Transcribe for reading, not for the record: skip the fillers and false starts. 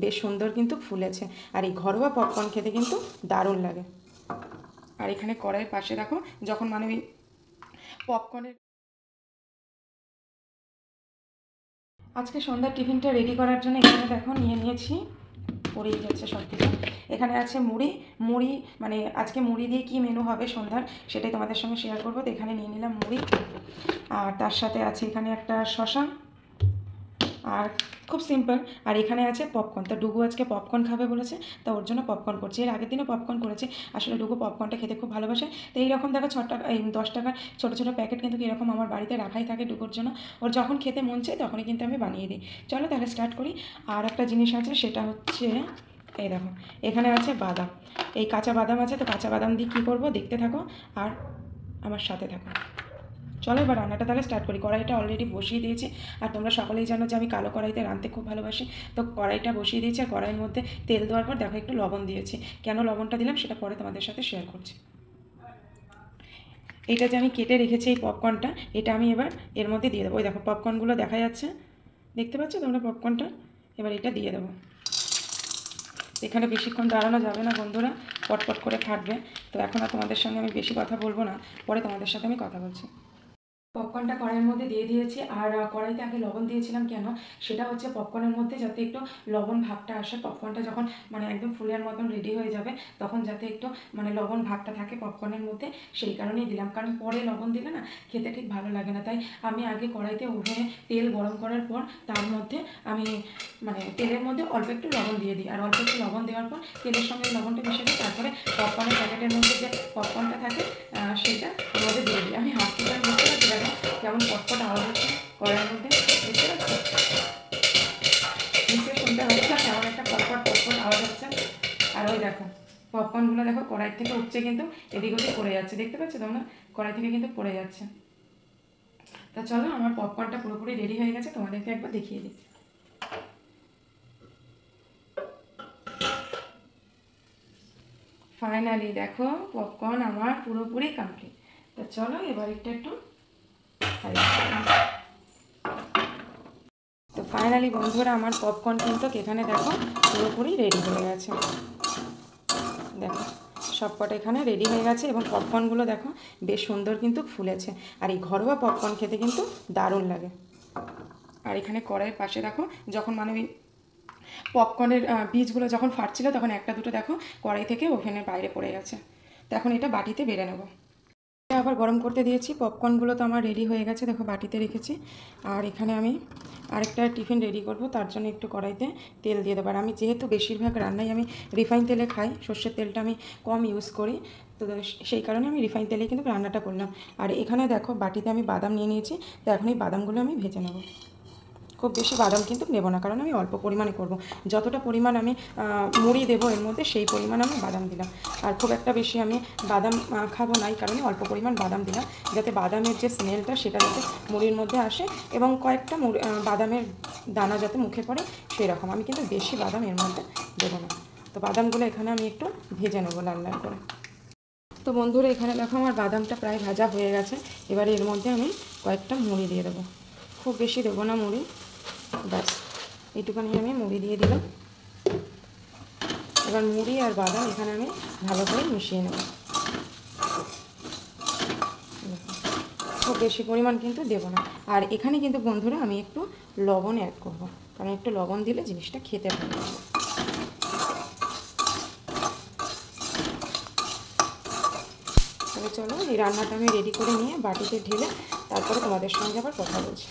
বেশ সুন্দর কিন্তু ফুলেছে। আর এই ঘরোয়া পপকর্ন খেতে কিন্তু দারুণ লাগে। আর এখানে কড়াইয়ের পাশে দেখো যখন মানে ওই পপকর্নের আজকে সন্ধ্যার টিফিনটা রেডি করার জন্য এখানে দেখো নিয়ে নিয়েছি, পড়েই যাচ্ছে সব কিছু। এখানে আছে মুড়ি, মুড়ি মানে আজকে মুড়ি দিয়ে কী মেনু হবে সন্ধ্যার সেটাই তোমাদের সঙ্গে শেয়ার করবো। তো এখানে নিয়ে নিলাম মুড়ি, আর তার সাথে আছে এখানে একটা শশা, আর খুব সিম্পল। আর এখানে আছে পপকর্ন। তো ডুগু আজকে পপকর্ন খাবে বলেছে, তো ওর জন্য পপকর্ন করছি। এর আগের দিনও পপকর্ন করেছে। আসলে ডুগু পপকর্নটা খেতে খুব ভালোবাসে। তো এইরকম দেখো 6 টাকা 10 টাকার ছোটো ছোটো প্যাকেট কিন্তু এরকম আমার বাড়িতে রাখাই থাকে ডুগুর জন্য। ওর যখন খেতে মন চায় তখনই কিন্তু আমি বানিয়ে দিই। চলো তাহলে স্টার্ট করি। আর একটা জিনিস আছে, সেটা হচ্ছে এই দেখো এখানে আছে বাদাম, এই কাঁচা বাদাম আছে। তো কাঁচা বাদাম দিয়ে কী করবো দেখতে থাকো আর আমার সাথে থাকো। চলো এবার রান্নাটা তাহলে স্টার্ট করি। কড়াইটা অলরেডি বসিয়ে দিয়েছি, আর তোমরা সকলেই জানো যে আমি কালো কড়াইতে রাঁধতে খুব ভালোবাসি। তো কড়াইটা বসিয়ে দিয়েছি, আর কড়াইয়ের মধ্যে তেল দেওয়ার পর দেখো একটু লবণ দিয়েছি। কেন লবণটা দিলাম সেটা পরে তোমাদের সাথে শেয়ার করছি। এটা যে আমি কেটে রেখেছি এই পপকর্নটা, এটা আমি এবার এর মধ্যে দিয়ে দেবো। ওই দেখো পপকর্নগুলো দেখা যাচ্ছে, দেখতে পাচ্ছ তোমরা পপকর্নটা? এবার এটা দিয়ে দেবো। এখানে বেশিক্ষণ দাঁড়ানো যাবে না বন্ধুরা, পটপট করে ফাটবে। তো এখন আর তোমাদের সঙ্গে আমি বেশি কথা বলবো না, পরে তোমাদের সাথে আমি কথা বলছি। পপকর্নটা কড়াইয়ের মধ্যে দিয়ে দিয়েছি। আর কড়াইতে আগে লবণ দিয়েছিলাম কেন, সেটা হচ্ছে পপকর্নের মধ্যে যাতে একটু লবণ ভাবটা আসে। পপকর্নটা যখন মানে একদম ফুলের মতন রেডি হয়ে যাবে তখন যাতে একটু মানে লবণ ভাবটা থাকে পপকর্নের মধ্যে, সেই কারণেই দিলাম। কারণ পরে লবণ দিলে না খেতে ঠিক ভালো লাগে না। তাই আমি আগে কড়াইতে ওভেনে তেল গরম করার পর তার মধ্যে আমি মানে তেলের মধ্যে অল্প একটু লবণ দিয়ে দিই। আর অল্প একটু লবণ দেওয়ার পর তেলের সঙ্গে লবণটা মিশে দিই। তারপরে পপকর্নের প্যাকেটের মধ্যে যে পপকর্নটা থাকে সেটা ওর মধ্যে দিয়ে দিই। আমি হাত থেকে বুঝতে পারছি দেখো কেমন পটপট আওয়াজ হচ্ছে কড়াইয়ের মধ্যে, বুঝতে পারছো? নিশ্চয়ই শুনতে হচ্ছে কেমন একটা পটপট পটপট আওয়াজ হচ্ছে। আর ওই দেখো পপকর্নগুলো দেখো কড়াই থেকে উঠছে, কিন্তু এদিক ওদিক পড়ে যাচ্ছে, দেখতে পাচ্ছ তোমরা? কড়াই থেকে কিন্তু পড়ে যাচ্ছে। তা চলো আমার পপকর্নটা পুরোপুরি রেডি হয়ে গেছে, তোমাদেরকে একবার দেখিয়ে দিই। ফাইনালি দেখো পপকর্ন আমার পুরোপুরি কমপ্লিট। তো চলো এবার একটু তো ফাইনালি বন্ধুরা আমার পপকর্ন কিন্তু এখানে দেখো পুরোপুরি রেডি হয়ে গেছে। দেখো সবকটা এখানে রেডি হয়ে গেছে, এবং পপকর্নগুলো দেখো বেশ সুন্দর কিন্তু ফুলেছে। আর এই ঘরোয়া পপকর্ন খেতে কিন্তু দারুণ লাগে। আর এখানে কড়াইয়ের পাশে দেখো যখন মানে ওই পপকর্নের বীজগুলো যখন ফাটছিল তখন একটা দুটো দেখো কড়াই থেকে ওভেনের বাইরে পড়ে গেছে। তো এখন এটা বাটিতে বেড়ে নেবো। আবার গরম করতে দিয়েছি। পপকর্নগুলো তো আমার রেডি হয়ে গেছে, দেখো বাটিতে রেখেছি। আর এখানে আমি আরেকটা টিফিন রেডি করব, তার জন্য একটু কড়াইতে তেল দিয়ে দেবো। আর আমি যেহেতু বেশিরভাগ রান্নাই আমি রিফাইন তেলে খাই, সর্ষের তেলটা আমি কম ইউজ করি, তো সেই কারণে আমি রিফাইন তেলেই কিন্তু রান্নাটা করলাম। আর এখানে দেখো বাটিতে আমি বাদাম নিয়ে নিয়েছি, তো এখন এই বাদামগুলো আমি ভেজে নেব। খুব বেশি বাদাম কিন্তু নেব না, কারণ আমি অল্প পরিমাণে করব। যতটা পরিমাণ আমি মুড়ি দেবো এর মধ্যে সেই পরিমাণ আমি বাদাম দিলাম। আর খুব একটা বেশি আমি বাদাম খাবো না, এই কারণে অল্প পরিমাণ বাদাম দিলাম, যাতে বাদামের যে স্মেলটা সেটা যাতে মুড়ির মধ্যে আসে, এবং কয়েকটা বাদামের দানা যাতে মুখে পড়ে সেই রকম। আমি কিন্তু বেশি বাদাম এর মধ্যে দেবো না। তো বাদামগুলো এখানে আমি একটু ভেজে নেবো লাল লাল করে। তো বন্ধুরা এখানে দেখো আমার বাদামটা প্রায় ভাজা হয়ে গেছে। এবারে এর মধ্যে আমি কয়েকটা মুড়ি দিয়ে দেবো, খুব বেশি দেবো না মুড়ি, ব্যাস এইটুখানি আমি মুড়ি দিয়ে দিলাম। এবার মুড়ি আর বাদাম এখানে আমি ভালো করে মিশিয়ে নেব। খুব বেশি পরিমাণ কিন্তু দেবো না। আর এখানে কিন্তু বন্ধুরা আমি একটু লবণ অ্যাড করব, কারণ একটু লবণ দিলে জিনিসটা খেতে ভালো লাগে। তাহলে চলো এই রান্নাটা আমি রেডি করে নিয়ে বাটিতে ঢেলে তারপরে তোমাদের সঙ্গে আবার কথা বলছি।